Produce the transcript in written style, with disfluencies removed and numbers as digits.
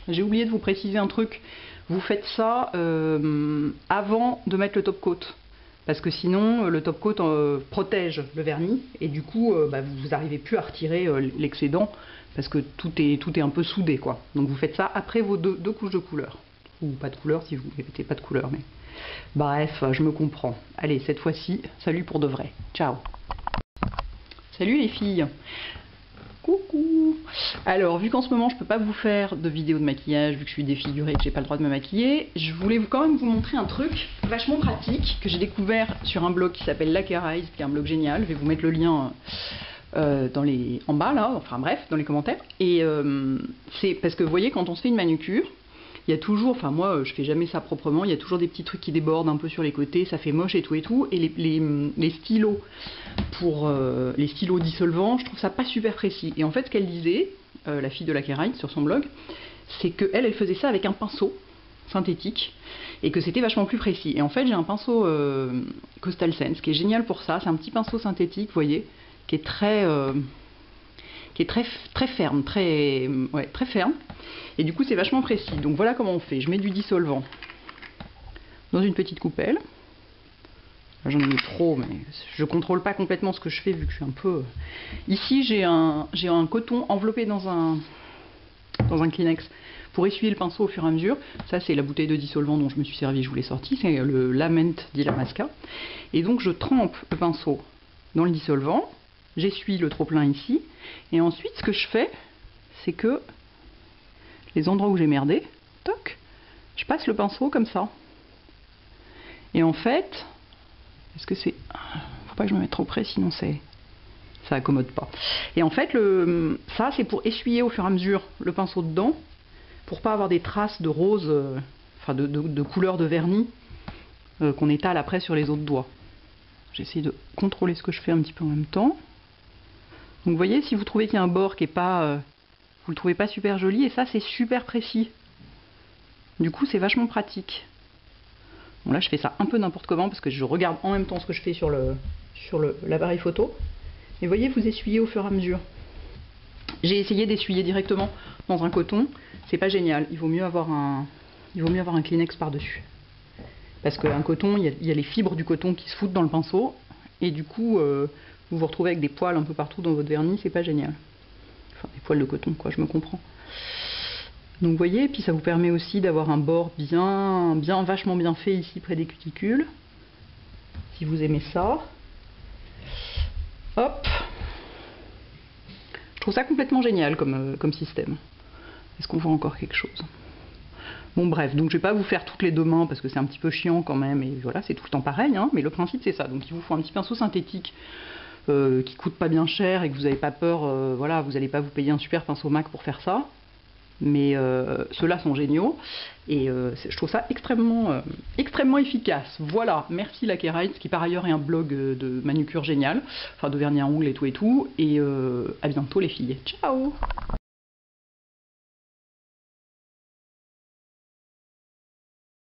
j'ai oublié de vous préciser un truc. Vous faites ça avant de mettre le top coat. Parce que sinon, le top coat protège le vernis. Et du coup, vous n'arrivez plus à retirer l'excédent. Parce que tout est un peu soudé, quoi. Donc vous faites ça après vos deux couches de couleur. Ou pas de couleur si vous ne mettez pas de couleur. Mais bref, je me comprends. Allez, cette fois-ci, salut pour de vrai. Ciao. Salut les filles. Coucou. Alors, vu qu'en ce moment je peux pas vous faire de vidéo de maquillage, vu que je suis défigurée et que j'ai pas le droit de me maquiller, je voulais quand même vous montrer un truc vachement pratique que j'ai découvert sur un blog qui s'appelle Lakerize, qui est un blog génial. Je vais vous mettre le lien en bas là, enfin bref, dans les commentaires. Et c'est parce que vous voyez, quand on se fait une manucure, il y a toujours, enfin moi je fais jamais ça proprement, il y a toujours des petits trucs qui débordent un peu sur les côtés, ça fait moche et tout, et les stylos pour les stylos dissolvants, je trouve ça pas super précis. Et en fait, ce qu'elle disait, la fille de Lakerize sur son blog, c'est qu'elle elle faisait ça avec un pinceau synthétique et que c'était vachement plus précis. Et en fait, j'ai un pinceau Coastal Sense qui est génial pour ça. C'est un petit pinceau synthétique, vous voyez, qui est très ferme, très ferme. Et du coup, c'est vachement précis. Donc voilà comment on fait. Je mets du dissolvant dans une petite coupelle. J'en ai mis trop, mais je contrôle pas complètement ce que je fais vu que je suis un peu... Ici, j'ai un coton enveloppé dans un Kleenex pour essuyer le pinceau au fur et à mesure. Ça, c'est la bouteille de dissolvant dont je me suis servi, je vous l'ai sorti. C'est le Lament d'Illamasqua. Et donc, je trempe le pinceau dans le dissolvant. J'essuie le trop-plein ici. Et ensuite, ce que je fais, c'est que les endroits où j'ai merdé, toc, je passe le pinceau comme ça. Et en fait... Est-ce que c'est... Faut pas que je me mette trop près, sinon ça accommode pas. Et en fait, ça, c'est pour essuyer au fur et à mesure le pinceau dedans, pour pas avoir des traces de rose, enfin de couleur de vernis, qu'on étale après sur les autres doigts. J'essaie de contrôler ce que je fais un petit peu en même temps. Donc vous voyez, si vous trouvez qu'il y a un bord qui est pas... vous le trouvez pas super joli, et ça, c'est super précis. Du coup, c'est vachement pratique. Bon, là je fais ça un peu n'importe comment parce que je regarde en même temps ce que je fais sur l'appareil photo. Et vous voyez, vous essuyez au fur et à mesure. J'ai essayé d'essuyer directement dans un coton, c'est pas génial. Il vaut mieux avoir un Kleenex par-dessus. Parce qu'un coton, il y a les fibres du coton qui se foutent dans le pinceau, et du coup vous vous retrouvez avec des poils un peu partout dans votre vernis, c'est pas génial. Enfin, des poils de coton, quoi, je me comprends. Donc vous voyez, puis ça vous permet aussi d'avoir un bord vachement bien fait ici près des cuticules. Si vous aimez ça. Hop. Je trouve ça complètement génial comme système. Est-ce qu'on voit encore quelque chose? Bon bref, donc je vais pas vous faire toutes les deux mains parce que c'est un petit peu chiant quand même. Et voilà, c'est tout le temps pareil, hein, mais le principe c'est ça. Donc il vous faut un petit pinceau synthétique qui coûte pas bien cher et que vous n'avez pas peur, voilà, vous n'allez pas vous payer un super pinceau MAC pour faire ça. Mais ceux-là sont géniaux et je trouve ça extrêmement efficace. Voilà, merci Lakerize, qui par ailleurs est un blog de manucure génial, enfin de vernis à ongles et tout, et à bientôt les filles. Ciao!